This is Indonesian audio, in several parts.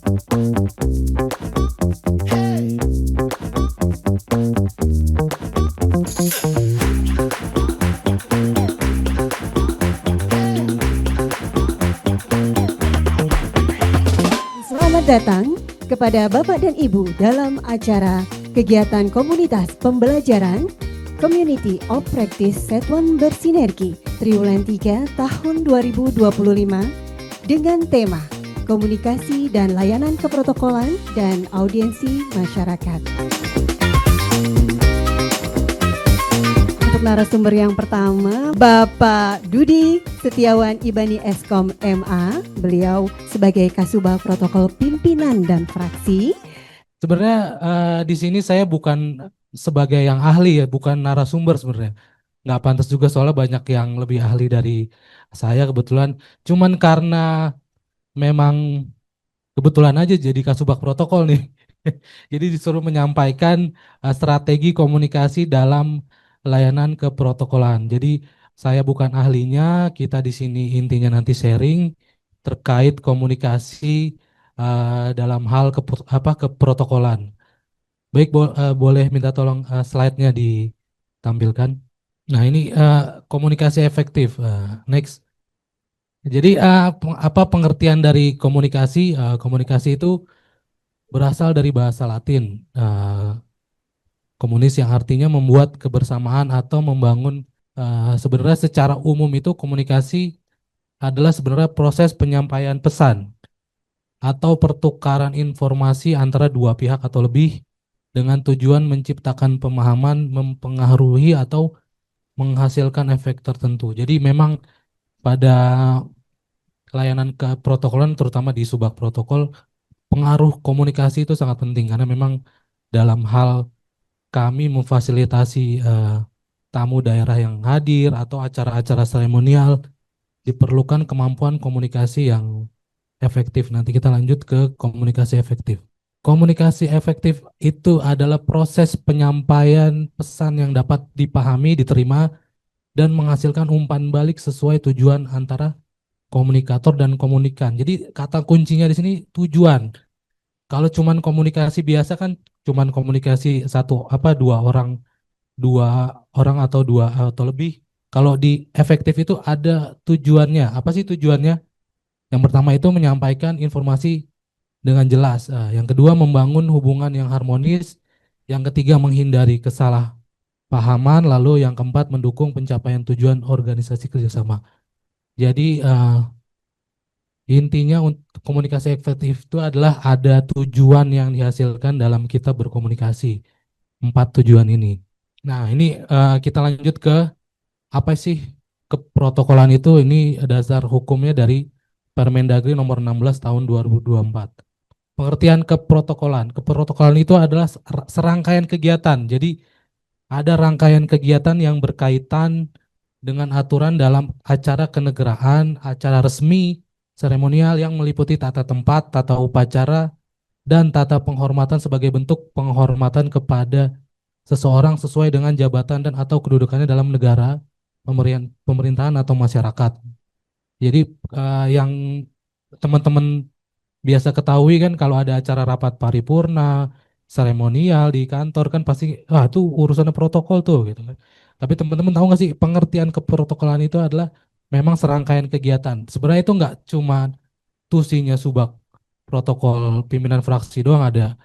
Selamat datang kepada Bapak dan Ibu dalam acara kegiatan komunitas pembelajaran Community of Practice Satuan Bersinergi Triwulan 3 tahun 2025 dengan tema Komunikasi dan Layanan Keprotokolan dan Audiensi Masyarakat. Untuk narasumber yang pertama, Bapak Dudi Setiawan Ibani Eskom MA, beliau sebagai Kasubag Protokol Pimpinan dan Fraksi. Sebenarnya di sini saya bukan sebagai yang ahli ya, bukan narasumber sebenarnya. Nggak pantas juga soalnya banyak yang lebih ahli dari saya kebetulan. Cuman karena memang kebetulan aja jadi Kasubag Protokol nih. Jadi disuruh menyampaikan strategi komunikasi dalam layanan keprotokolan. Jadi saya bukan ahlinya, kita di sini intinya nanti sharing terkait komunikasi dalam hal keprotokolan. Baik, boleh minta tolong slide-nya ditampilkan. Nah, ini komunikasi efektif. Next. Jadi apa pengertian dari komunikasi? Komunikasi itu berasal dari bahasa Latin, komunis, yang artinya membuat kebersamaan atau membangun. Sebenarnya secara umum itu komunikasi adalah sebenarnya proses penyampaian pesan atau pertukaran informasi antara dua pihak atau lebih dengan tujuan menciptakan pemahaman, mempengaruhi atau menghasilkan efek tertentu. Jadi memang pada layanan keprotokolan terutama di Subag Protokol, pengaruh komunikasi itu sangat penting karena memang dalam hal kami memfasilitasi tamu daerah yang hadir atau acara-acara seremonial diperlukan kemampuan komunikasi yang efektif. Nanti kita lanjut ke komunikasi efektif. Komunikasi efektif itu adalah proses penyampaian pesan yang dapat dipahami, diterima, dan menghasilkan umpan balik sesuai tujuan antara komunikator dan komunikan. Jadi kata kuncinya di sini tujuan. Kalau cuman komunikasi biasa kan cuman komunikasi dua orang atau lebih. Kalau di efektif itu ada tujuannya. Apa sih tujuannya? Yang pertama itu menyampaikan informasi dengan jelas. Yang kedua membangun hubungan yang harmonis. Yang ketiga menghindari kesalahpahaman. Lalu yang keempat mendukung pencapaian tujuan organisasi kerjasama. Jadi intinya untuk komunikasi efektif itu adalah ada tujuan yang dihasilkan dalam kita berkomunikasi. 4 tujuan ini. Nah, ini kita lanjut ke apa sih keprotokolan itu. Ini dasar hukumnya dari Permendagri nomor 16 tahun 2024. Pengertian keprotokolan. Keprotokolan itu adalah serangkaian kegiatan. Jadi ada rangkaian kegiatan yang berkaitan dengan aturan dalam acara kenegaraan, acara resmi, seremonial yang meliputi tata tempat, tata upacara, dan tata penghormatan sebagai bentuk penghormatan kepada seseorang sesuai dengan jabatan dan atau kedudukannya dalam negara, pemerintahan atau masyarakat. Jadi yang teman-teman biasa ketahui kan kalau ada acara rapat paripurna, seremonial di kantor kan pasti itu urusannya protokol tuh gitu kan. Tapi teman-teman tahu nggak sih pengertian keprotokolan itu adalah memang serangkaian kegiatan. Sebenarnya itu nggak cuma tusinya Subag Protokol pimpinan fraksi doang, ada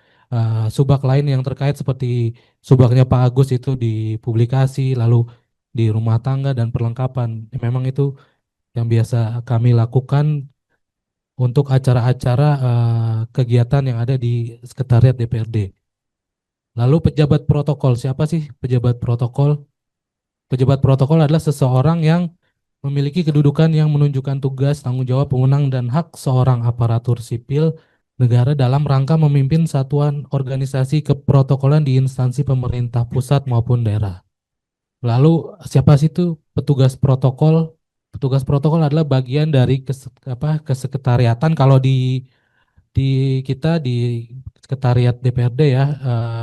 subak lain yang terkait seperti subaknya Pak Agus itu di publikasi, lalu di rumah tangga dan perlengkapan. Memang itu yang biasa kami lakukan untuk acara-acara kegiatan yang ada di Sekretariat DPRD. Lalu pejabat protokol, siapa sih pejabat protokol? Pejabat protokol adalah seseorang yang memiliki kedudukan yang menunjukkan tugas, tanggung jawab, wewenang, dan hak seorang aparatur sipil negara dalam rangka memimpin satuan organisasi keprotokolan di instansi pemerintah pusat maupun daerah. Lalu siapa sih itu petugas protokol? Petugas protokol adalah bagian dari kesekretariatan. Kalau kita di sekretariat DPRD ya,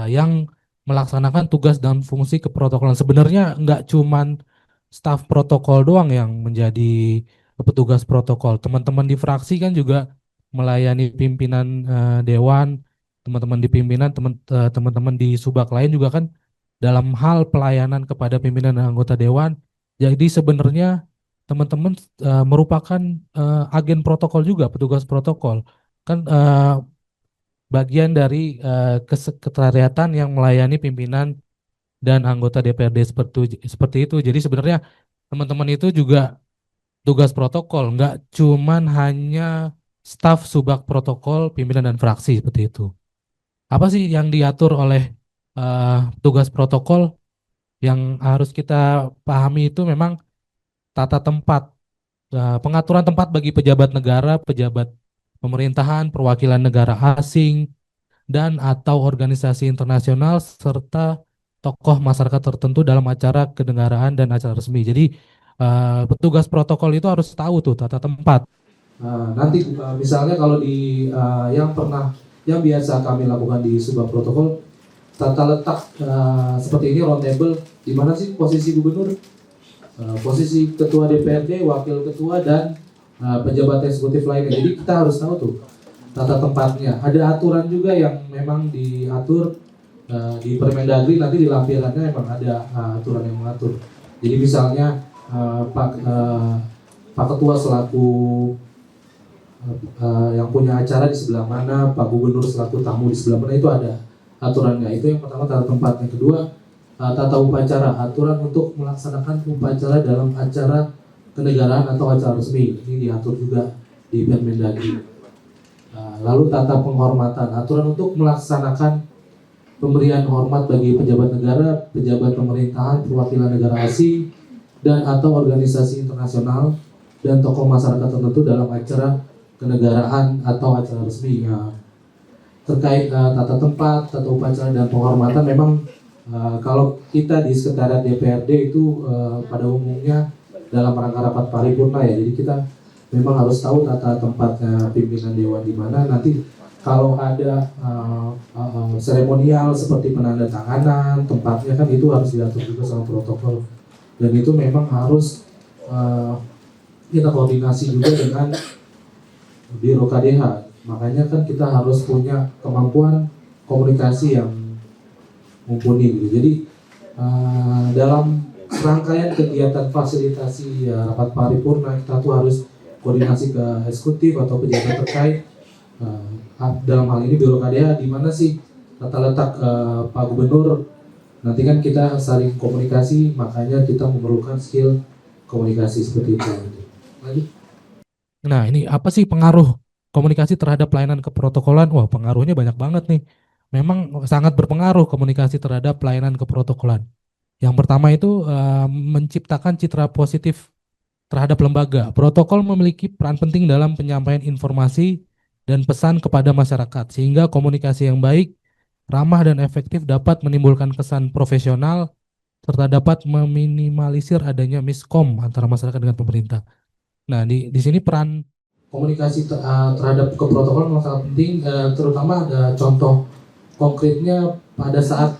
yang melaksanakan tugas dan fungsi keprotokolan. Sebenarnya nggak cuman staf protokol doang yang menjadi petugas protokol. Teman-teman di fraksi kan juga melayani pimpinan dewan, teman-teman di pimpinan, teman-teman di subak lain juga kan dalam hal pelayanan kepada pimpinan dan anggota dewan. Jadi sebenarnya teman-teman merupakan agen protokol juga, petugas protokol. Kan bagian dari kesekretariatan yang melayani pimpinan dan anggota DPRD seperti itu. Jadi sebenarnya teman-teman itu juga tugas protokol, nggak cuman hanya staf subak protokol, pimpinan dan fraksi seperti itu. Apa sih yang diatur oleh tugas protokol yang harus kita pahami itu memang tata tempat, pengaturan tempat bagi pejabat negara, pejabat pemerintahan, perwakilan negara asing, dan atau organisasi internasional serta tokoh masyarakat tertentu dalam acara kenegaraan dan acara resmi. Jadi petugas protokol itu harus tahu tuh tata tempat. Nanti misalnya kalau di yang biasa kami lakukan di subak protokol, tata letak seperti ini round table, di mana sih posisi gubernur, posisi ketua DPRD, wakil ketua dan pejabat eksekutif lainnya. Jadi kita harus tahu tuh tata tempatnya. Ada aturan juga yang memang diatur di Permendagri, nanti di lampirannya memang ada aturan yang mengatur. Jadi misalnya Pak Ketua selaku yang punya acara di sebelah mana, Pak Gubernur selaku tamu di sebelah mana, itu ada aturannya. Itu yang pertama, tata tempat. Yang kedua, tata upacara, aturan untuk melaksanakan upacara dalam acara kenegaraan atau acara resmi. Ini diatur juga di Permendagri. Lalu tata penghormatan, aturan untuk melaksanakan pemberian hormat bagi pejabat negara, pejabat pemerintahan, perwakilan negara asing, dan atau organisasi internasional dan tokoh masyarakat tertentu dalam acara kenegaraan atau acara resmi. Terkait tata tempat, tata upacara dan penghormatan, memang kalau kita di sekretariat DPRD itu pada umumnya dalam rangka rapat paripurna ya, jadi kita memang harus tahu tata tempatnya pimpinan dewan di mana. Nanti kalau ada seremonial seperti penandatanganan, tempatnya kan itu harus diatur juga sama protokol, dan itu memang harus kita koordinasi juga dengan Biro KDH. Makanya kan kita harus punya kemampuan komunikasi yang mumpuni gitu. Jadi dalam rangkaian kegiatan fasilitasi rapat paripurna, kita tuh harus koordinasi ke eksekutif atau pejabat terkait. Dalam hal ini Biro KDH, di mana sih tata letak Pak Gubernur. Nanti kan kita saling komunikasi, makanya kita memerlukan skill komunikasi seperti itu. Lagi. Nah, ini apa sih pengaruh komunikasi terhadap pelayanan keprotokolan? Wah, pengaruhnya banyak banget nih. Memang sangat berpengaruh komunikasi terhadap pelayanan keprotokolan. Yang pertama itu menciptakan citra positif terhadap lembaga. Protokol memiliki peran penting dalam penyampaian informasi dan pesan kepada masyarakat, sehingga komunikasi yang baik, ramah dan efektif dapat menimbulkan kesan profesional serta dapat meminimalisir adanya miskom antara masyarakat dengan pemerintah. Nah, di sini peran komunikasi terhadap keprotokolan sangat penting, terutama ada contoh konkretnya pada saat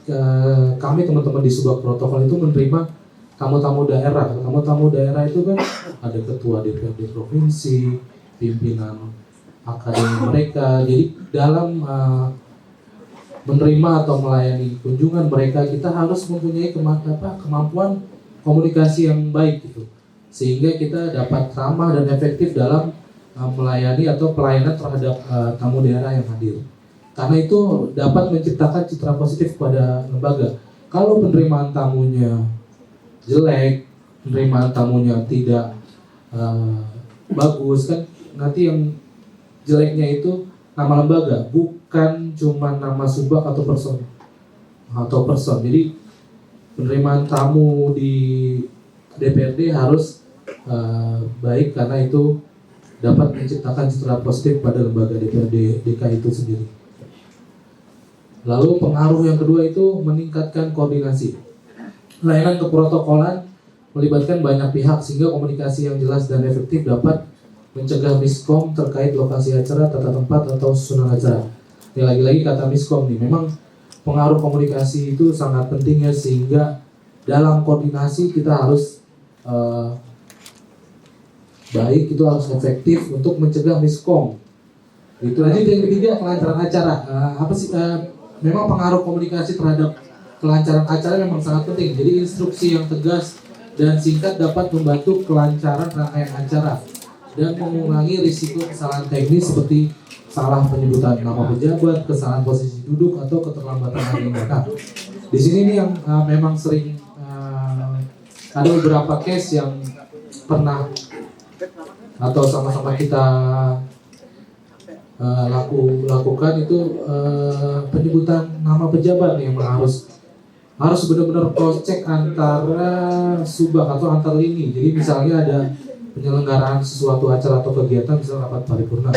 kami teman-teman di subak protokol itu menerima tamu-tamu daerah. Tamu-tamu daerah itu kan ada ketua DPRD provinsi, pimpinan akademi mereka. Jadi dalam menerima atau melayani kunjungan mereka, kita harus mempunyai kemampuan komunikasi yang baik gitu, sehingga kita dapat ramah dan efektif dalam melayani atau pelayanan terhadap tamu daerah yang hadir. Karena itu dapat menciptakan citra positif pada lembaga. Kalau penerimaan tamunya jelek, penerimaan tamunya tidak bagus, kan nanti yang jeleknya itu nama lembaga, bukan cuma nama subak atau person. Jadi penerimaan tamu di DPRD harus baik, karena itu dapat menciptakan citra positif pada lembaga DPRD DKI itu sendiri. Lalu pengaruh yang kedua itu meningkatkan koordinasi. Layanan keprotokolan melibatkan banyak pihak, sehingga komunikasi yang jelas dan efektif dapat mencegah miskom terkait lokasi acara, tata tempat, atau susunan acara. Ini lagi-lagi kata miskom nih, memang pengaruh komunikasi itu sangat penting ya, sehingga dalam koordinasi kita harus baik, itu harus efektif untuk mencegah miskom. Itu lanjut yang ketiga, kelancaran acara. Apa sih memang pengaruh komunikasi terhadap kelancaran acara memang sangat penting. Jadi instruksi yang tegas dan singkat dapat membantu kelancaran rangkaian acara dan mengurangi risiko kesalahan teknis seperti salah penyebutan nama pejabat, kesalahan posisi duduk atau keterlambatan agenda. Nah, di sini nih yang memang sering ada beberapa case yang pernah atau sama-sama kita lakukan itu penyebutan nama pejabat yang harus benar-benar cross check antara subak atau antar lini. Jadi misalnya ada penyelenggaraan sesuatu acara atau kegiatan, misalnya rapat paripurna,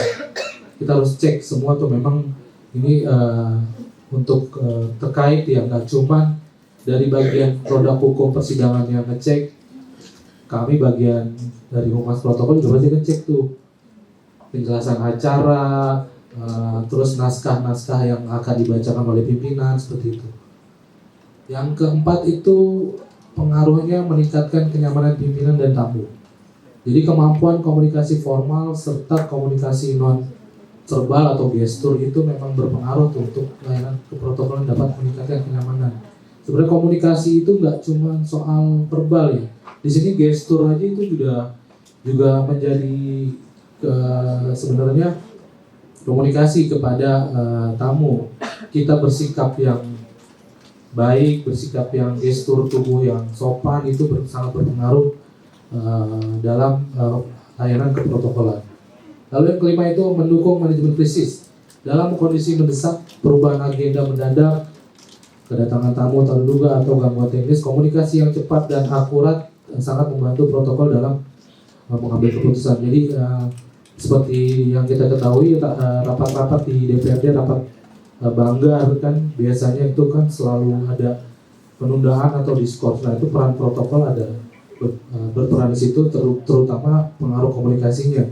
kita harus cek semua tuh memang ini untuk terkait ya, nggak cuma dari bagian produk hukum persidangan yang ngecek, kami bagian dari humas protokol juga pasti ngecek tuh penjelasan acara, terus naskah-naskah yang akan dibacakan oleh pimpinan, seperti itu. Yang keempat itu pengaruhnya meningkatkan kenyamanan pimpinan dan tamu. Jadi kemampuan komunikasi formal serta komunikasi non verbal atau gestur itu memang berpengaruh tuh untuk layanan keprotokolan dapat meningkatkan kenyamanan. Sebenarnya komunikasi itu nggak cuma soal verbal ya. Di sini gestur aja itu juga menjadi sebenarnya komunikasi kepada tamu. Kita bersikap yang baik, bersikap yang gestur tubuh yang sopan itu sangat berpengaruh dalam layanan keprotokolan. Lalu yang kelima itu mendukung manajemen krisis. Dalam kondisi mendesak, perubahan agenda mendadak, kedatangan tamu terduga atau gangguan teknis, komunikasi yang cepat dan akurat sangat membantu protokol dalam mengambil keputusan. Jadi seperti yang kita ketahui, rapat-rapat di DPRD, rapat banggar kan biasanya itu kan selalu ada penundaan atau diskors. Nah itu peran protokol ada berperan di situ, terutama pengaruh komunikasinya.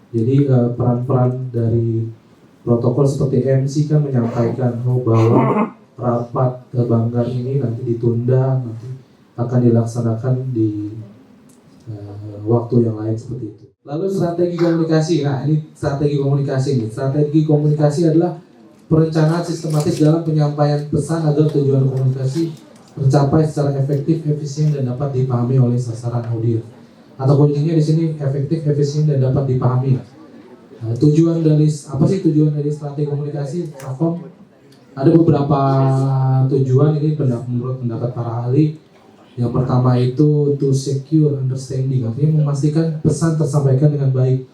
Jadi peran-peran dari protokol seperti MC kan menyampaikan bahwa rapat banggar ini nanti ditunda, nanti akan dilaksanakan di waktu yang lain, seperti itu. Lalu strategi komunikasi. Nah ini strategi komunikasi nih. Strategi komunikasi adalah perencanaan sistematis dalam penyampaian pesan agar tujuan komunikasi tercapai secara efektif, efisien, dan dapat dipahami oleh sasaran audiens. Atau kuncinya di sini efektif, efisien, dan dapat dipahami. Nah, tujuan dari strategi komunikasi? Platform ada beberapa tujuan ini menurut pendapat para ahli. Yang pertama itu to secure understanding, artinya memastikan pesan tersampaikan dengan baik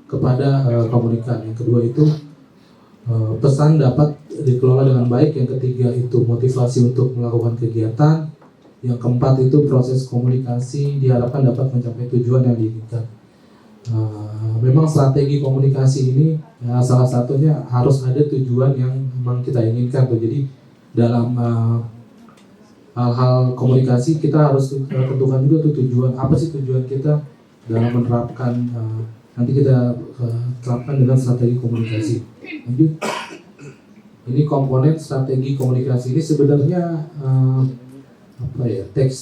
kepada komunikan. Yang kedua itu pesan dapat dikelola dengan baik. Yang ketiga itu motivasi untuk melakukan kegiatan. Yang keempat itu proses komunikasi diharapkan dapat mencapai tujuan yang diinginkan. Memang strategi komunikasi ini salah satunya harus ada tujuan yang memang kita inginkan tuh. Jadi dalam hal-hal komunikasi kita harus tentukan juga tuh tujuan, apa sih tujuan kita dalam menerapkan, nanti kita terapkan dengan strategi komunikasi. Lanjut. Ini komponen strategi komunikasi ini sebenarnya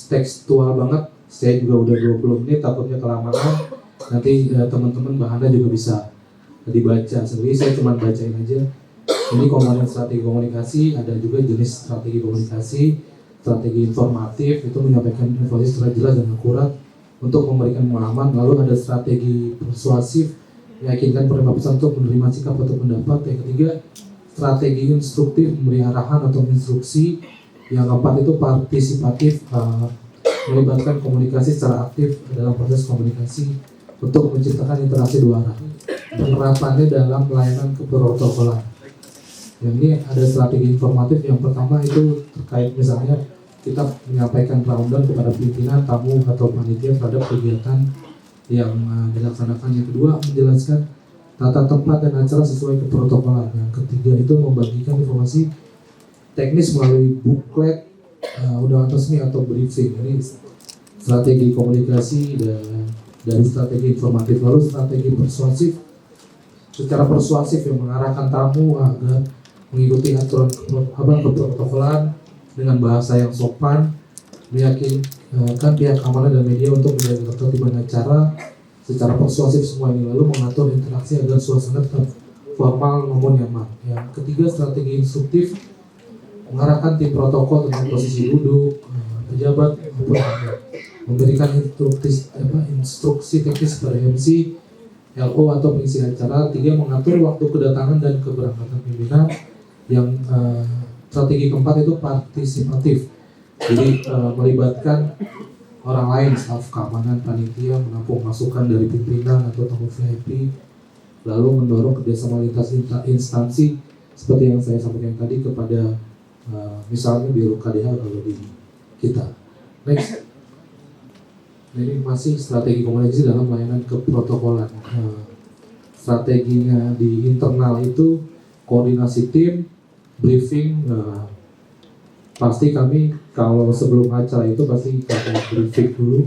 tekstual banget. Saya juga udah 20 menit, takutnya kelamaan. Nanti teman-teman bahannya juga bisa dibaca sendiri. Saya cuma bacain aja. Ini komponen strategi komunikasi, ada juga jenis strategi komunikasi. Strategi informatif itu menyampaikan informasi secara jelas dan akurat untuk memberikan pemahaman. Lalu ada strategi persuasif, meyakinkan penerima pesan untuk menerima sikap atau pendapat. Yang ketiga, strategi instruktif, memberi arahan atau instruksi. Yang keempat itu partisipatif, melibatkan komunikasi secara aktif dalam proses komunikasi untuk menciptakan interaksi dua arah. Penerapannya dalam pelayanan keprotokolan. Yang ini ada strategi informatif. Yang pertama itu terkait misalnya kita menyampaikan rundown kepada pimpinan, tamu atau panitia terhadap kegiatan yang dilaksanakan. Yang kedua, menjelaskan tata tempat dan acara sesuai keprotokolan. Yang ketiga itu membagikan informasi teknis melalui buklet, undangan resmi atau briefing. Ini strategi komunikasi dari strategi informatif. Lalu strategi persuasif, secara persuasif yang mengarahkan tamu agar mengikuti aturan keprotokolan dengan bahasa yang sopan, meyakinkan pihak keamanan dan media untuk menjaga ketertiban acara. Secara persuasif semua ini, lalu mengatur interaksi agar suasana tetap formal namun nyaman. Yang ketiga, strategi instruktif, mengarahkan tim protokol tentang posisi duduk, pejabat maupun tamu, memberikan instruksi teknis pada MC, LO atau pengisi acara. Tiga, mengatur waktu kedatangan dan keberangkatan pimpinan. Yang strategi keempat itu partisipatif, jadi melibatkan orang lain, staf keamanan, panitia, menampung masukan dari pimpinan atau tamu VIP, lalu mendorong kerjasama lintas instansi seperti yang saya sampaikan tadi kepada misalnya Biro KDH kalau di kita. Next. Nah, ini masih strategi komunikasi dalam layanan keprotokolan. Strateginya di internal itu koordinasi tim, briefing. Pasti kami kalau sebelum acara itu pasti kami briefing dulu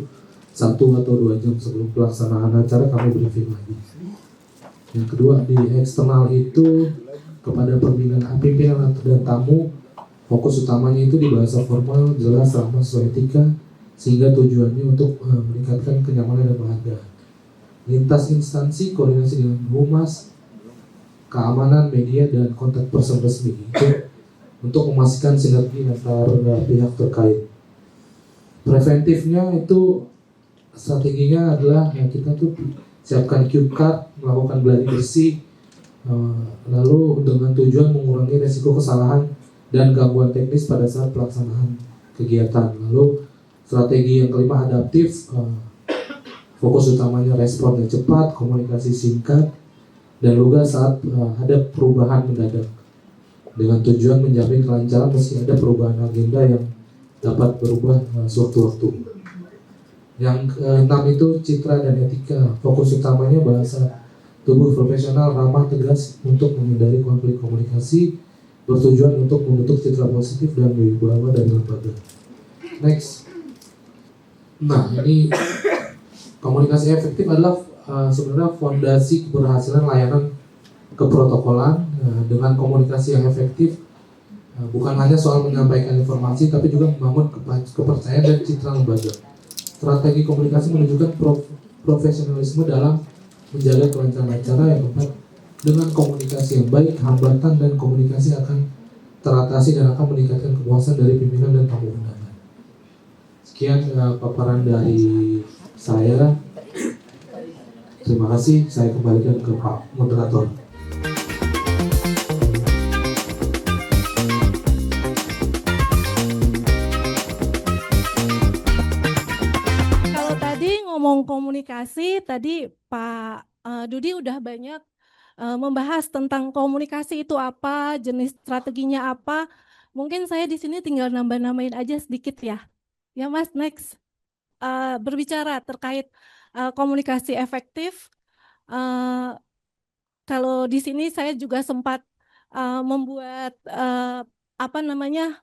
1 atau 2 jam sebelum pelaksanaan acara, kami briefing lagi. Yang kedua, di eksternal itu kepada pimpinan dan tamu, fokus utamanya itu di bahasa formal, jelas, ramah, sesuai etika, sehingga tujuannya untuk meningkatkan kenyamanan dan penghargaan. Lintas instansi, koordinasi dengan humas, keamanan, media, dan kontak person resmi itu untuk memastikan sinergi antar pihak terkait. Preventifnya itu strateginya adalah kita tuh siapkan cue card, melakukan gladi bersih, lalu dengan tujuan mengurangi resiko kesalahan dan gangguan teknis pada saat pelaksanaan kegiatan. Lalu strategi yang kelima, adaptif, fokus utamanya respon yang cepat, komunikasi singkat, dan lugas saat ada perubahan mendadak, dengan tujuan menjamin kelancaran meski ada perubahan agenda yang dapat berubah sewaktu-waktu. Yang keenam itu citra dan etika, fokus utamanya bahasa tubuh profesional, ramah, tegas untuk menghindari konflik komunikasi, bertujuan untuk membentuk citra positif dan berwibawa dari lembaga. Next. Nah, ini komunikasi efektif adalah sebenarnya fondasi keberhasilan layanan keprotokolan. Dengan komunikasi yang efektif, bukan hanya soal menyampaikan informasi, tapi juga membangun kepercayaan dan citra lembaga. Strategi komunikasi menunjukkan profesionalisme dalam menjaga kelancaran acara. Yang keempat, dengan komunikasi yang baik, hambatan dan komunikasi akan teratasi dan akan meningkatkan kepuasan dari pimpinan dan tamu undangan. Sekian paparan dari saya. Terima kasih, saya kembalikan ke Pak Moderator. Kalau tadi ngomong komunikasi, tadi Pak Dudi udah banyak membahas tentang komunikasi itu apa, jenis strateginya apa. Mungkin saya di sini tinggal nambah-nambahin aja sedikit ya. Ya Mas, next. Berbicara terkait komunikasi efektif. Kalau di sini saya juga sempat membuat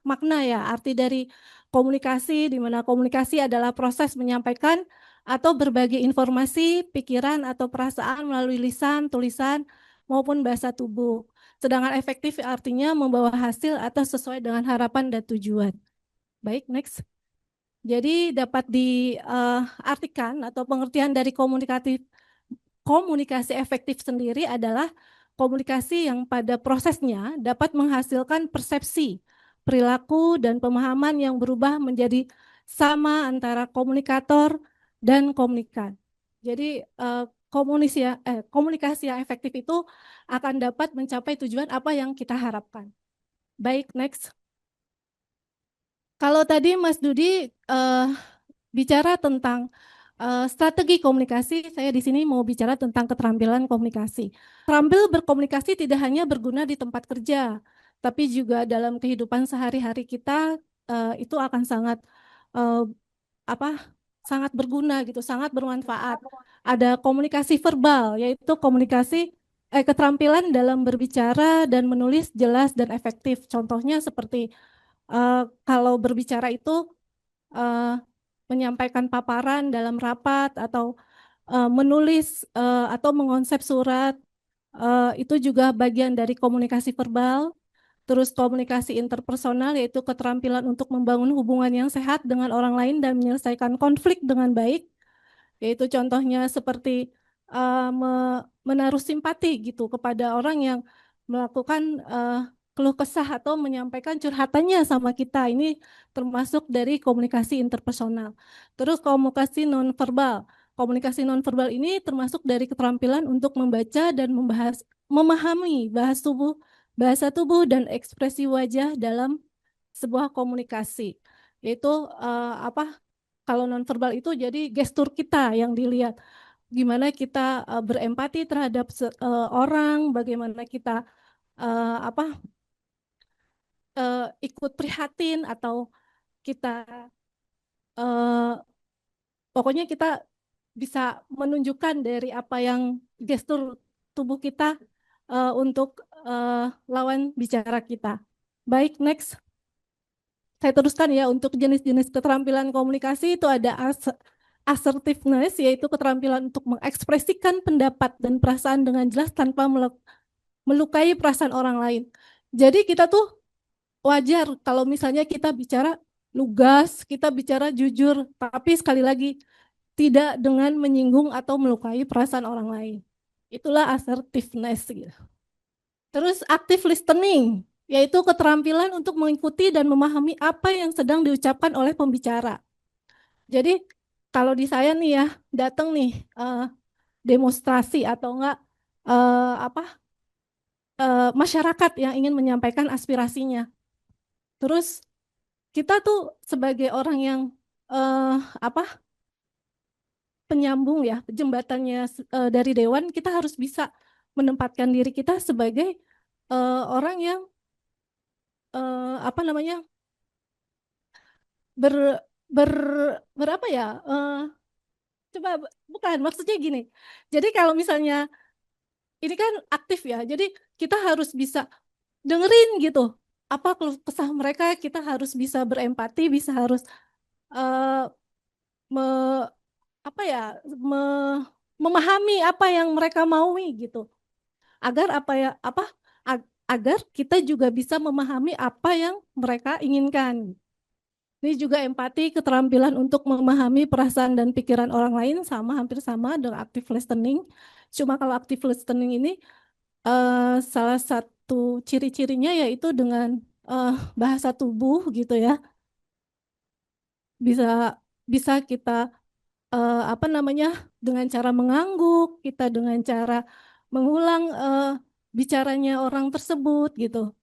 makna ya, arti dari komunikasi, di mana komunikasi adalah proses menyampaikan atau berbagi informasi, pikiran atau perasaan melalui lisan, tulisan maupun bahasa tubuh. Sedangkan efektif artinya membawa hasil atau sesuai dengan harapan dan tujuan. Baik, next. Jadi dapat diartikan atau pengertian dari komunikasi efektif sendiri adalah komunikasi yang pada prosesnya dapat menghasilkan persepsi, perilaku, dan pemahaman yang berubah menjadi sama antara komunikator dan komunikan. Jadi komunikasi yang efektif itu akan dapat mencapai tujuan apa yang kita harapkan. Baik, next. Kalau tadi Mas Dudi bicara tentang strategi komunikasi, saya di sini mau bicara tentang keterampilan komunikasi. Terampil berkomunikasi tidak hanya berguna di tempat kerja, tapi juga dalam kehidupan sehari-hari kita itu akan sangat sangat berguna gitu, sangat bermanfaat. Ada komunikasi verbal, yaitu keterampilan dalam berbicara dan menulis jelas dan efektif. Contohnya seperti kalau berbicara itu menyampaikan paparan dalam rapat atau menulis atau mengonsep surat, itu juga bagian dari komunikasi verbal. Terus komunikasi interpersonal, yaitu keterampilan untuk membangun hubungan yang sehat dengan orang lain dan menyelesaikan konflik dengan baik, yaitu contohnya seperti menaruh simpati gitu kepada orang yang melakukan keluh kesah atau menyampaikan curhatannya sama kita. Ini termasuk dari komunikasi interpersonal. Terus komunikasi nonverbal. Komunikasi nonverbal ini termasuk dari keterampilan untuk membaca dan memahami bahasa tubuh dan ekspresi wajah dalam sebuah komunikasi. Yaitu kalau nonverbal itu jadi gestur kita yang dilihat. Gimana kita berempati terhadap orang, bagaimana kita eh, apa ikut prihatin atau kita eh, pokoknya kita bisa menunjukkan dari apa yang gestur tubuh kita untuk lawan bicara kita. Baik, next. Saya teruskan ya, untuk jenis-jenis keterampilan komunikasi itu ada assertiveness, yaitu keterampilan untuk mengekspresikan pendapat dan perasaan dengan jelas tanpa melukai perasaan orang lain. Jadi kita tuh wajar kalau misalnya kita bicara lugas, kita bicara jujur, tapi sekali lagi tidak dengan menyinggung atau melukai perasaan orang lain. Itulah assertiveness gitu. Terus active listening, yaitu keterampilan untuk mengikuti dan memahami apa yang sedang diucapkan oleh pembicara. Jadi kalau di saya nih ya, datang nih demonstrasi atau enggak masyarakat yang ingin menyampaikan aspirasinya. Terus kita tuh sebagai orang yang penyambung ya, jembatannya dari dewan, kita harus bisa menempatkan diri kita sebagai orang yang apa namanya ber ber berapa ya? Coba bukan, maksudnya gini. Jadi kalau misalnya ini kan aktif ya, jadi kita harus bisa dengerin gitu. Apa keluh kesah mereka, kita harus bisa berempati, bisa harus eh, me, apa ya, memahami apa yang mereka maui gitu. Agar apa ya, agar kita juga bisa memahami apa yang mereka inginkan. Ini juga empati, keterampilan untuk memahami perasaan dan pikiran orang lain hampir sama dengan active listening. Cuma kalau active listening ini salah satu ciri-cirinya yaitu dengan bahasa tubuh gitu ya. Bisa bisa kita dengan cara mengangguk, kita dengan cara mengulang bicaranya orang tersebut gitu.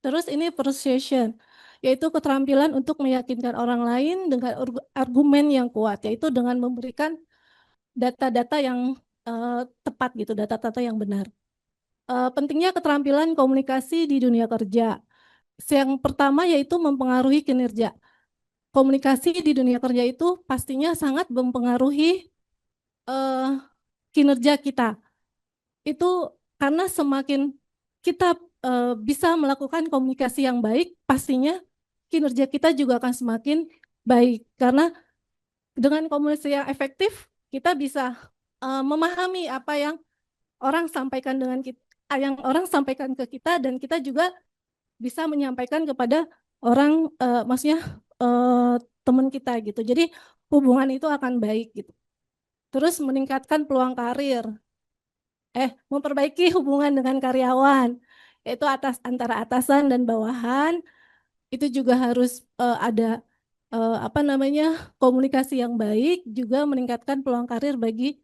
Terus ini persuasion, yaitu keterampilan untuk meyakinkan orang lain dengan argumen yang kuat, yaitu dengan memberikan data-data yang tepat gitu, data-data yang benar. Pentingnya keterampilan komunikasi di dunia kerja. Yang pertama yaitu mempengaruhi kinerja. Komunikasi di dunia kerja itu pastinya sangat mempengaruhi kinerja kita. Itu karena semakin kita bisa melakukan komunikasi yang baik, pastinya kinerja kita juga akan semakin baik. Karena dengan komunikasi yang efektif, kita bisa memahami apa yang orang sampaikan yang orang sampaikan ke kita, dan kita juga bisa menyampaikan kepada orang, maksudnya teman kita gitu. Jadi hubungan itu akan baik gitu. Terus meningkatkan peluang karir, memperbaiki hubungan dengan karyawan, yaitu antara atasan dan bawahan. Itu juga harus ada komunikasi yang baik, juga meningkatkan peluang karir bagi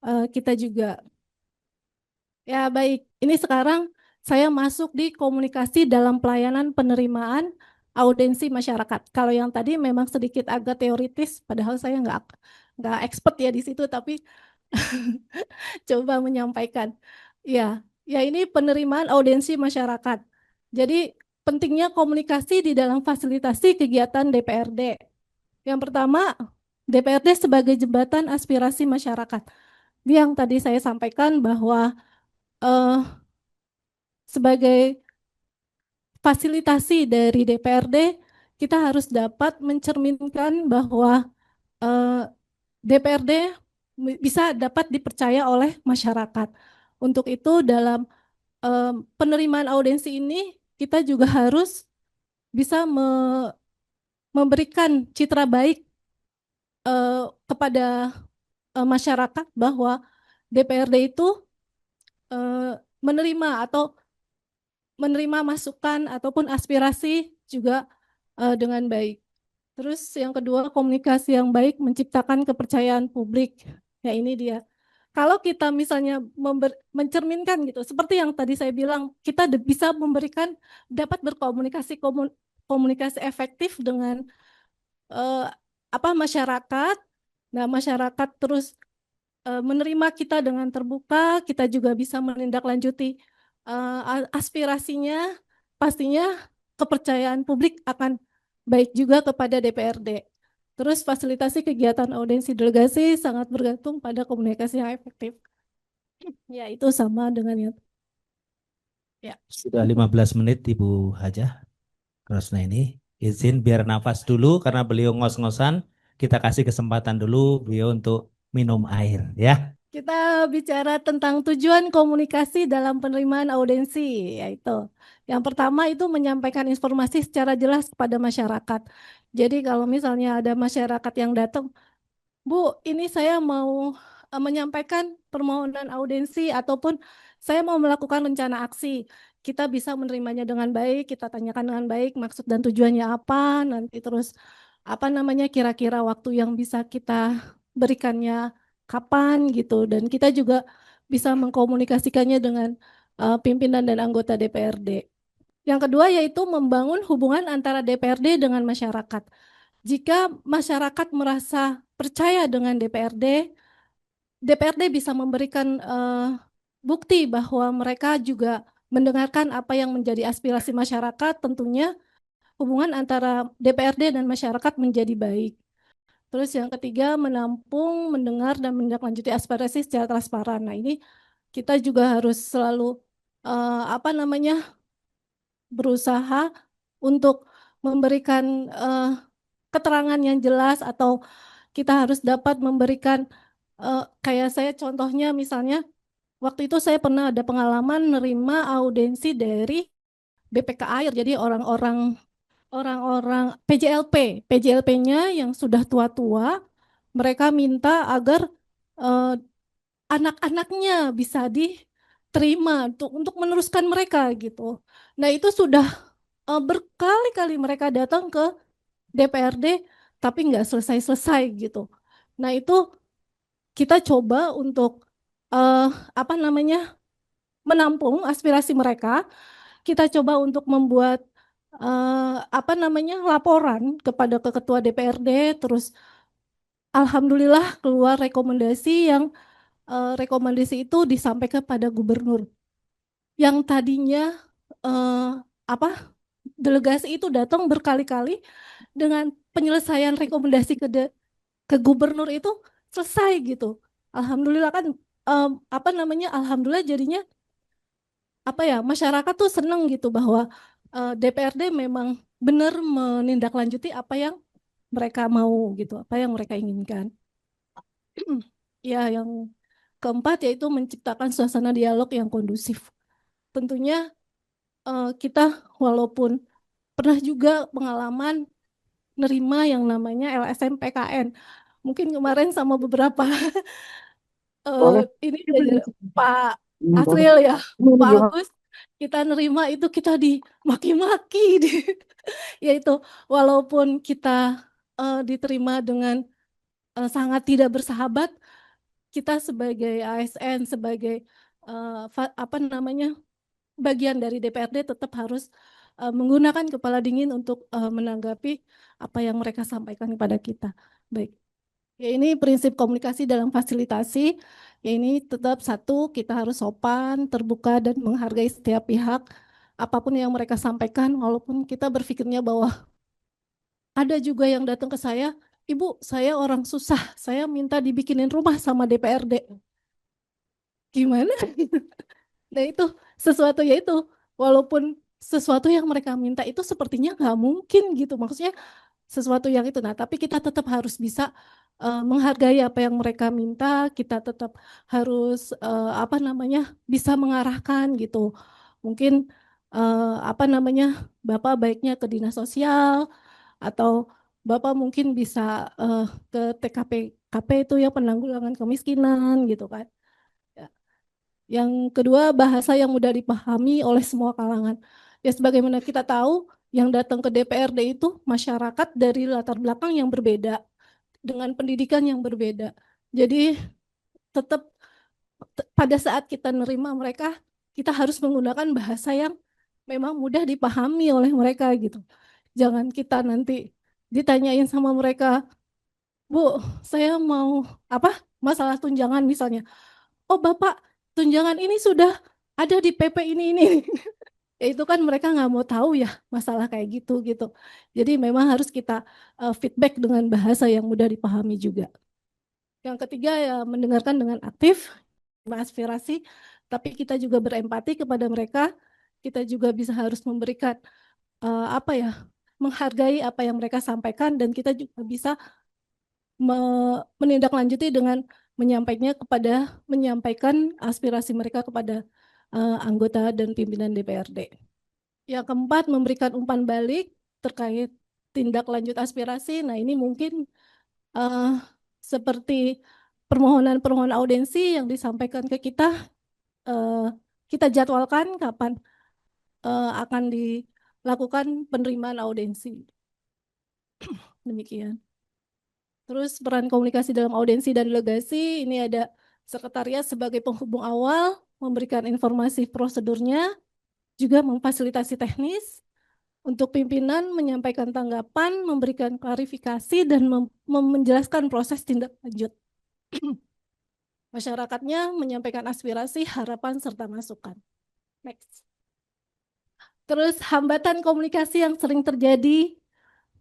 kita juga. Ya baik, ini sekarang saya masuk di komunikasi dalam pelayanan penerimaan audiensi masyarakat. Kalau yang tadi memang sedikit agak teoritis, padahal saya nggak expert ya di situ, tapi coba menyampaikan. Ya ini penerimaan audiensi masyarakat. Jadi pentingnya komunikasi di dalam fasilitasi kegiatan DPRD. Yang pertama, DPRD sebagai jembatan aspirasi masyarakat. Yang tadi saya sampaikan bahwa sebagai fasilitasi dari DPRD, kita harus dapat mencerminkan bahwa DPRD bisa dapat dipercaya oleh masyarakat. Untuk itu dalam penerimaan audiensi ini, kita juga harus bisa memberikan citra baik kepada masyarakat bahwa DPRD itu menerima atau menerima masukan ataupun aspirasi juga dengan baik. Terus yang kedua, komunikasi yang baik menciptakan kepercayaan publik. Ya ini dia. Kalau kita misalnya mencerminkan gitu, seperti yang tadi saya bilang, kita bisa memberikan, dapat berkomunikasi komunikasi efektif dengan eh, masyarakat. Nah, masyarakat terus menerima kita dengan terbuka, kita juga bisa menindaklanjuti aspirasinya, pastinya kepercayaan publik akan baik juga kepada DPRD. Terus fasilitasi kegiatan audiensi delegasi sangat bergantung pada komunikasi yang efektif. Ya, itu sama dengan yang ya. Sudah 15 menit Ibu Hajah Krosna ini. Izin biar nafas dulu karena beliau ngos-ngosan. Kita kasih kesempatan dulu beliau untuk minum air ya. Kita bicara tentang tujuan komunikasi dalam penerimaan audiensi, yaitu yang pertama itu menyampaikan informasi secara jelas kepada masyarakat. Jadi kalau misalnya ada masyarakat yang datang, Bu, ini saya mau menyampaikan permohonan audiensi ataupun saya mau melakukan rencana aksi. Kita bisa menerimanya dengan baik, kita tanyakan dengan baik maksud dan tujuannya apa, nanti terus kira-kira waktu yang bisa kita berikannya kapan gitu, dan kita juga bisa mengkomunikasikannya dengan pimpinan dan anggota DPRD. Yang kedua yaitu membangun hubungan antara DPRD dengan masyarakat. Jika masyarakat merasa percaya dengan DPRD, DPRD bisa memberikan bukti bahwa mereka juga mendengarkan apa yang menjadi aspirasi masyarakat. Tentunya hubungan antara DPRD dan masyarakat menjadi baik. Terus yang ketiga, menampung, mendengar, dan menindaklanjuti aspirasi secara transparan. Nah, ini kita juga harus selalu berusaha untuk memberikan keterangan yang jelas, atau kita harus dapat memberikan kayak saya contohnya misalnya waktu itu saya pernah ada pengalaman nerima audiensi dari BPK Air. Jadi orang-orang PJLP-nya yang sudah tua-tua, mereka minta agar anak-anaknya bisa diterima untuk meneruskan mereka gitu. Nah, itu sudah berkali-kali mereka datang ke DPRD tapi nggak selesai-selesai gitu. Nah, itu kita coba untuk eh, menampung aspirasi mereka. Kita coba untuk membuat laporan kepada ketua DPRD. Terus alhamdulillah keluar rekomendasi yang rekomendasi itu disampaikan pada gubernur. Yang tadinya eh, delegasi itu datang berkali-kali, dengan penyelesaian rekomendasi ke gubernur itu selesai gitu. Alhamdulillah kan alhamdulillah jadinya masyarakat tuh seneng gitu bahwa DPRD memang benar menindaklanjuti apa yang mereka mau gitu, apa yang mereka inginkan. Ya, yang keempat yaitu menciptakan suasana dialog yang kondusif. Tentunya kita walaupun pernah juga pengalaman nerima yang namanya LSM PKN. Mungkin kemarin sama beberapa ini Pak Asril ya, Pak Agus, kita nerima itu kita dimaki-maki, yaitu walaupun kita diterima dengan sangat tidak bersahabat, kita sebagai ASN, sebagai bagian dari DPRD tetap harus menggunakan kepala dingin untuk menanggapi apa yang mereka sampaikan kepada kita. Baik. Ya, ini prinsip komunikasi dalam fasilitasi. Ya, ini tetap satu, kita harus sopan, terbuka, dan menghargai setiap pihak. Apapun yang mereka sampaikan, walaupun kita berpikirnya bahwa ada juga yang datang ke saya, Ibu, saya orang susah, saya minta dibikinin rumah sama DPRD. Gimana? Nah, itu sesuatu, yaitu walaupun sesuatu yang mereka minta itu sepertinya nggak mungkin gitu. Maksudnya sesuatu yang itu. Nah, tapi kita tetap harus bisa menghargai apa yang mereka minta. Kita tetap harus bisa mengarahkan gitu. Mungkin Bapak baiknya ke dinas sosial, atau Bapak mungkin bisa ke TKP KP itu ya penanggulangan kemiskinan gitu kan. Ya. Yang kedua, bahasa yang mudah dipahami oleh semua kalangan. Ya sebagaimana kita tahu, yang datang ke DPRD itu masyarakat dari latar belakang yang berbeda, dengan pendidikan yang berbeda. Jadi tetap pada saat kita nerima mereka, kita harus menggunakan bahasa yang memang mudah dipahami oleh mereka gitu. Jangan kita nanti ditanyain sama mereka, Bu, saya mau apa? Masalah tunjangan misalnya. Oh, Bapak, tunjangan ini sudah ada di PP ini. Ya itu kan mereka nggak mau tahu ya masalah kayak gitu gitu. Jadi memang harus kita feedback dengan bahasa yang mudah dipahami juga. Yang ketiga ya mendengarkan dengan aktif, aspirasi, tapi kita juga berempati kepada mereka. Kita juga bisa harus memberikan apa ya, menghargai apa yang mereka sampaikan dan kita juga bisa menindaklanjuti dengan menyampaikan aspirasi mereka kepada anggota dan pimpinan DPRD. Yang keempat, memberikan umpan balik terkait tindak lanjut aspirasi. Nah, ini mungkin seperti permohonan-permohonan audiensi yang disampaikan ke kita jadwalkan kapan akan dilakukan penerimaan audiensi. Demikian. Terus peran komunikasi dalam audiensi dan delegasi, ini ada sekretariat sebagai penghubung awal, memberikan informasi prosedurnya, juga memfasilitasi teknis, untuk pimpinan menyampaikan tanggapan, memberikan klarifikasi, dan menjelaskan proses tindak lanjut. Masyarakatnya menyampaikan aspirasi, harapan, serta masukan. Next. Terus hambatan komunikasi yang sering terjadi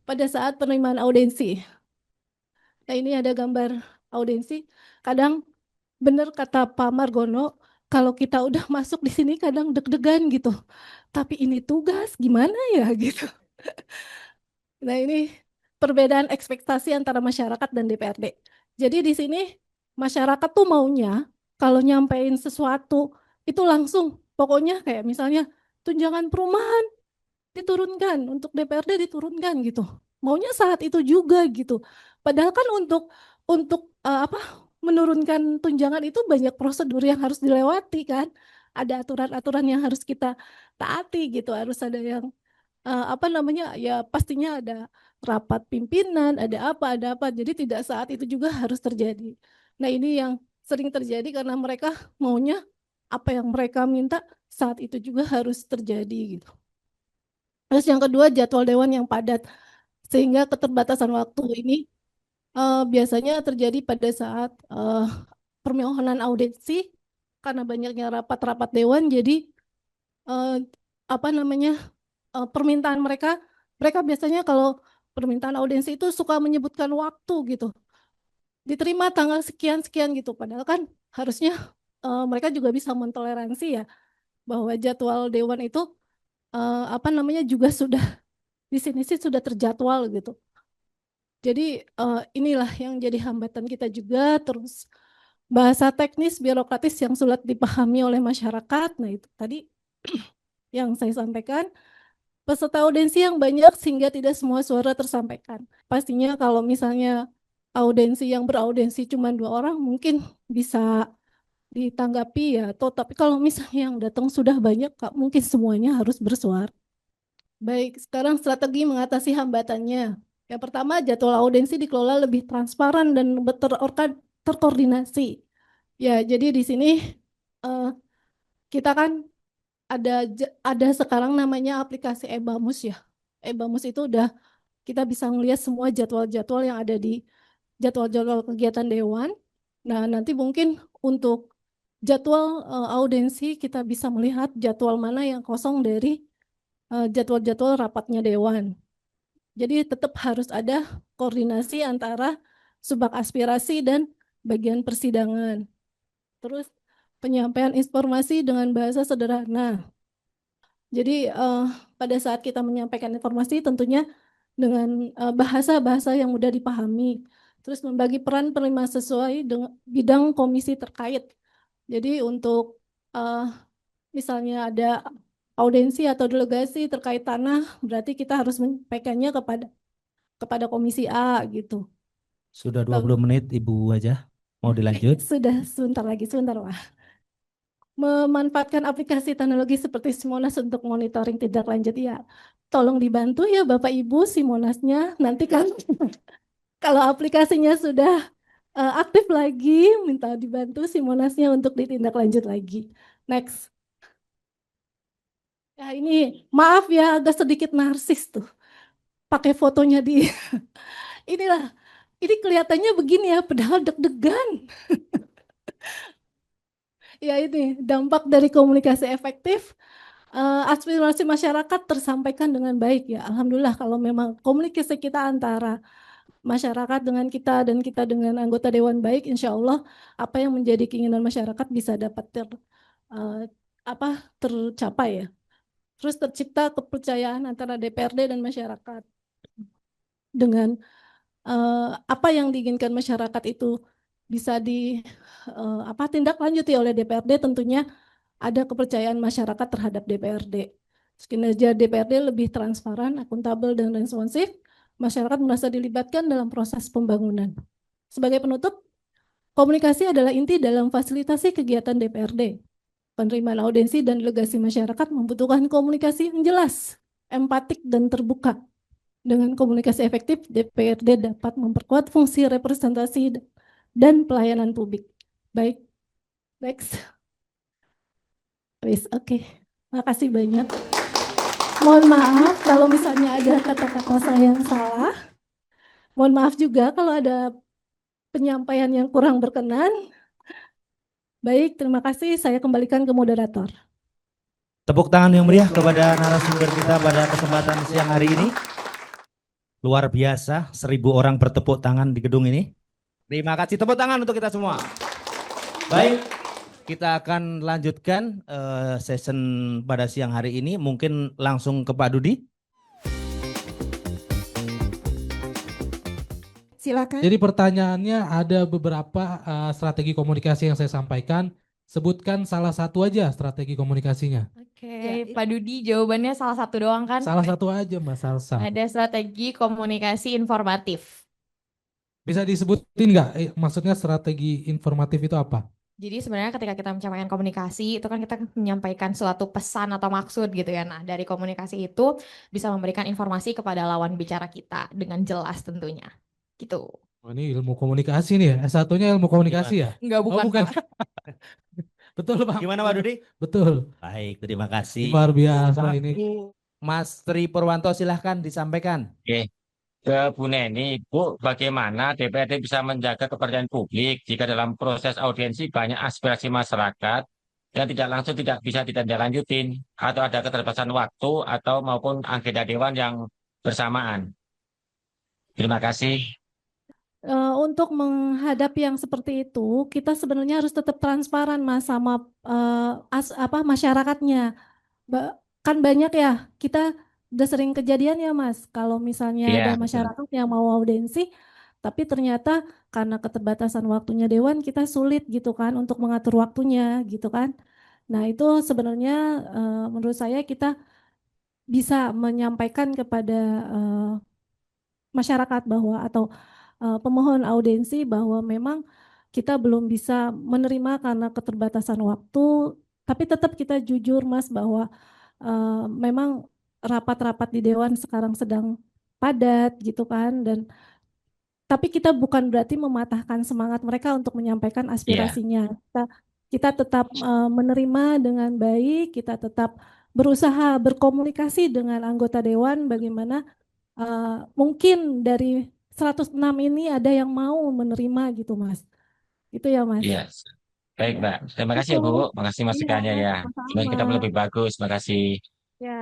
pada saat penerimaan audiensi. Nah, ini ada gambar audiensi. Kadang benar kata Pak Margono, kalau kita udah masuk di sini kadang deg-degan gitu. Tapi ini tugas gimana ya gitu. Nah, ini perbedaan ekspektasi antara masyarakat dan DPRD. Jadi di sini masyarakat tuh maunya kalau nyampein sesuatu itu langsung, pokoknya kayak misalnya tunjangan perumahan diturunkan, untuk DPRD diturunkan gitu. Maunya saat itu juga gitu. Padahal kan untuk menurunkan tunjangan itu banyak prosedur yang harus dilewati kan. Ada aturan-aturan yang harus kita taati gitu. Harus ada yang ya pastinya ada rapat pimpinan, ada apa. Jadi tidak saat itu juga harus terjadi. Nah, ini yang sering terjadi karena mereka maunya apa yang mereka minta saat itu juga harus terjadi gitu. Terus yang kedua, jadwal dewan yang padat, sehingga keterbatasan waktu ini biasanya terjadi pada saat permohonan audiensi, karena banyaknya rapat-rapat dewan, jadi permintaan mereka biasanya kalau permintaan audiensi itu suka menyebutkan waktu gitu, diterima tanggal sekian-sekian gitu, padahal kan harusnya mereka juga bisa mentoleransi ya, bahwa jadwal dewan itu juga sudah di sini sih sudah terjadwal gitu. Jadi inilah yang jadi hambatan kita juga. Terus bahasa teknis birokratis yang sulit dipahami oleh masyarakat. Nah, itu tadi yang saya sampaikan. Peserta audiensi yang banyak sehingga tidak semua suara tersampaikan. Pastinya kalau misalnya audiensi yang beraudiensi cuma 2 orang mungkin bisa ditanggapi ya. Tapi kalau misalnya yang datang sudah banyak, mungkin semuanya harus bersuara. Baik, sekarang strategi mengatasi hambatannya. Yang pertama, jadwal audiensi dikelola lebih transparan dan terkoordinasi. Ya, jadi di sini kita kan ada sekarang namanya aplikasi Ebamus ya. Ebamus itu udah kita bisa melihat semua jadwal-jadwal yang ada di jadwal-jadwal kegiatan dewan. Nah, nanti mungkin untuk jadwal audiensi kita bisa melihat jadwal mana yang kosong dari jadwal-jadwal rapatnya dewan. Jadi tetap harus ada koordinasi antara subak aspirasi dan bagian persidangan. Terus penyampaian informasi dengan bahasa sederhana. Jadi pada saat kita menyampaikan informasi tentunya dengan bahasa-bahasa yang mudah dipahami. Terus membagi peran penerima sesuai dengan bidang komisi terkait. Jadi untuk misalnya ada audiensi atau delegasi terkait tanah, berarti kita harus menyampaikannya kepada komisi A gitu. Sudah 20 menit Ibu Haja. Mau dilanjut? Sudah, sebentar lagi, sebentar Pak. Memanfaatkan aplikasi teknologi seperti Simonas untuk monitoring tindak lanjut ya. Tolong dibantu ya Bapak Ibu Simonasnya. Nanti kan kalau aplikasinya sudah aktif lagi, minta dibantu Simonasnya untuk ditindaklanjut lagi. Next. Ya ini maaf ya agak sedikit narsis tuh. Pakai fotonya di inilah. Ini kelihatannya begini ya, padahal deg-degan. Ya ini dampak dari komunikasi efektif, aspirasi masyarakat tersampaikan dengan baik ya. Alhamdulillah kalau memang komunikasi kita antara masyarakat dengan kita dan kita dengan anggota dewan baik, insya Allah apa yang menjadi keinginan masyarakat bisa dapat eh, tercapai ya. Terus tercipta kepercayaan antara DPRD dan masyarakat dengan apa yang diinginkan masyarakat itu bisa tindak lanjuti oleh DPRD, tentunya ada kepercayaan masyarakat terhadap DPRD. Kinerja DPRD lebih transparan, akuntabel, dan responsif. Masyarakat merasa dilibatkan dalam proses pembangunan. Sebagai penutup, komunikasi adalah inti dalam fasilitasi kegiatan DPRD. Penerimaan audiensi dan delegasi masyarakat membutuhkan komunikasi yang jelas, empatik, dan terbuka. Dengan komunikasi efektif, DPRD dapat memperkuat fungsi representasi dan pelayanan publik. Baik, next. Please, oke. Makasih banyak. Mohon maaf kalau misalnya ada kata-kata saya yang salah. Mohon maaf juga kalau ada penyampaian yang kurang berkenan. Baik, terima kasih. Saya kembalikan ke moderator. Tepuk tangan yang meriah kepada narasumber kita pada kesempatan siang hari ini. Luar biasa, 1000 orang bertepuk tangan di gedung ini. Terima kasih, tepuk tangan untuk kita semua. Baik, kita akan lanjutkan session pada siang hari ini. Mungkin langsung ke Pak Dudi. Silakan. Jadi pertanyaannya ada beberapa strategi komunikasi yang saya sampaikan. Sebutkan salah satu aja strategi komunikasinya. Oke, Pak Dudi jawabannya salah satu doang kan? Salah satu aja Mbak Salsa. Ada strategi komunikasi informatif. Bisa disebutin nggak? Maksudnya strategi informatif itu apa? Jadi sebenarnya ketika kita menyampaikan komunikasi, itu kan kita menyampaikan suatu pesan atau maksud gitu ya. Nah, dari komunikasi itu bisa memberikan informasi kepada lawan bicara kita dengan jelas tentunya. Gitu. Oh, ini ilmu komunikasi nih ya. S1-nya ilmu komunikasi ya? Enggak, Oh, bukan. bukan. Pak. Betul Pak. Gimana Pak Dudi? Betul. Baik, terima kasih. Luar biasa ini. Mas Tri Purwanto silahkan disampaikan. Oke, ke Bu Neni, Bu, bagaimana DPRD bisa menjaga kepercayaan publik jika dalam proses audiensi banyak aspirasi masyarakat dan tidak langsung tidak bisa ditindaklanjutin atau ada keterbatasan waktu atau maupun anggota dewan yang bersamaan. Terima kasih. Untuk menghadapi yang seperti itu, kita sebenarnya harus tetap transparan Mas sama masyarakatnya. Kan banyak ya, kita udah sering kejadian ya Mas, kalau misalnya Iya, ada betul. masyarakat yang mau audiensi, tapi ternyata karena keterbatasan waktunya dewan kita sulit gitu kan untuk mengatur waktunya gitu kan. Nah itu sebenarnya menurut saya kita bisa menyampaikan kepada masyarakat bahwa atau pemohon audiensi bahwa memang kita belum bisa menerima karena keterbatasan waktu, tapi tetap kita jujur Mas bahwa memang rapat-rapat di dewan sekarang sedang padat gitu kan, dan tapi kita bukan berarti mematahkan semangat mereka untuk menyampaikan Iya, aspirasinya. Kita tetap menerima dengan baik, kita tetap berusaha berkomunikasi dengan anggota dewan bagaimana mungkin dari 106 ini ada yang mau menerima gitu Mas. Itu ya Mas. iya. Baik, Ya. Mbak. Terima kasih ya, Itu. Bu. Makasih masukannya Iya, ya. Semoga kita sama-sama. lebih bagus. Makasih. Ya.